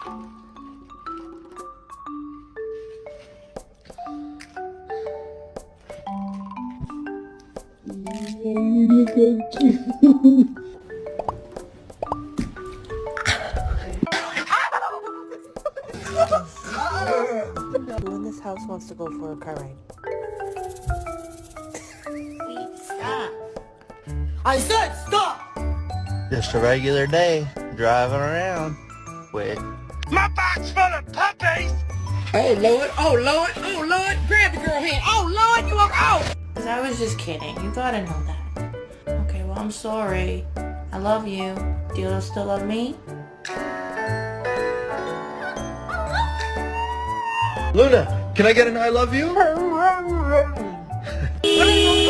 Who in this house wants to go for a car ride? Stop. I said stop! Just a regular day, driving around with my box full of puppies. Oh Lord, oh Lord, oh Lord, grab the girl hand. Oh Lord, you are out! I was just kidding. You gotta know that. Okay, well, I'm sorry. I love you. Do you still love me? Luna, can I get an I love you? What are you